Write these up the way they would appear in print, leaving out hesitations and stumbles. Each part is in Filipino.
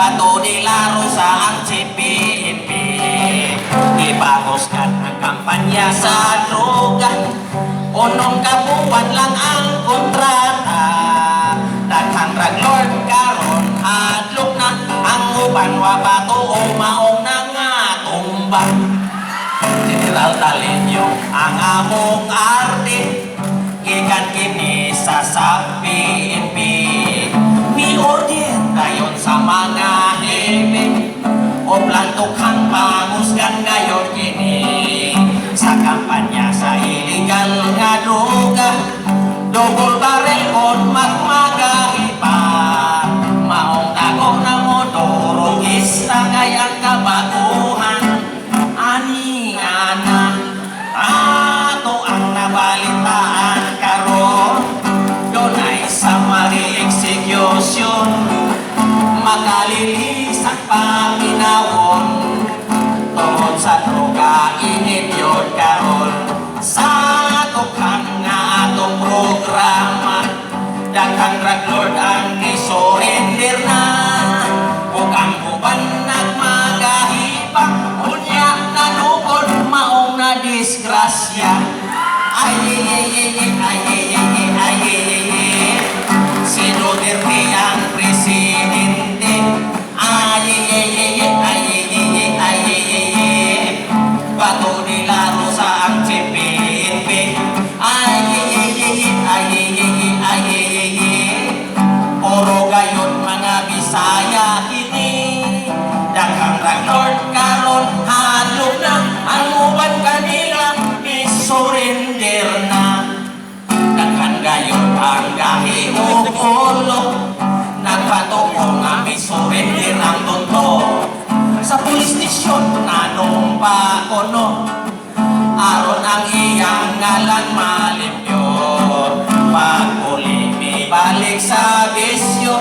Bato nila Rosa ang CPNP. Ibahusgan ang kampanya sa droga. Unong kabuwan lang ang kontrata. Daghang drug lord karon hadlok na. Ang uban wa bato o maong na nga tumbang. General Talenyo ang among arte. Gikan kini sa PNP. Ni order dayon sa mga hebe. O plantukhang pangusgan ngayon kini. Sa kampanya sa illegal nga droga. Dugol barel kon magmagahi pa. Maong tagong na motorogista kay ang kabaguhan. Ani ana ato ang nabalitaan karon. Dunay summary execution. Magalilis ang paminawon. Tungod sa droga init yun karon. Sa tukhang nga atong programa. Daghang drug lord ang isurrender na. Ug ang uban nagmagahipak. Unya nanukod maong na disgrasya. Ay si Duterte ang presidente. Ay bato nila Rosa ang CPNP. Puro gayon mga Bisaya kini. Daghang drug lord karon hadlok na. Ang uban kanila isurrender na. Daghan gayon ang gahi o ulo. Nagpatuko nga isurrender ang tonto. Sa police station anong pa kono. Aron ang iyang ngalan malimpyo. Pag-uli may balik sa bisyo.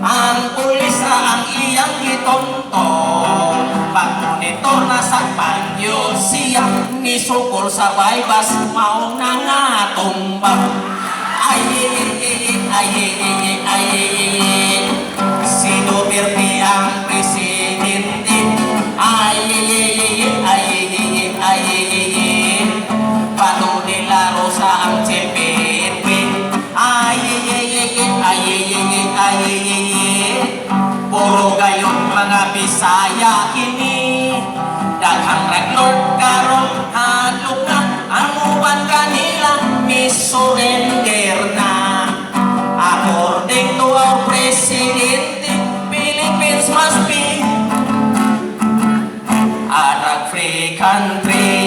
Ang pulis ra ang iyang gitonto. Pag-monitor na sa panyo siya. Nisukol sa baybas maong nangatumba. Si Duterte ang presidente. Bato nila Rosa ang CPNP. Puro gayon mga Bisaya kini. Daghang drug lord karon hadlok na. Ang uban kanila isurrender na. According to our president, Philippines must be a drug-free country.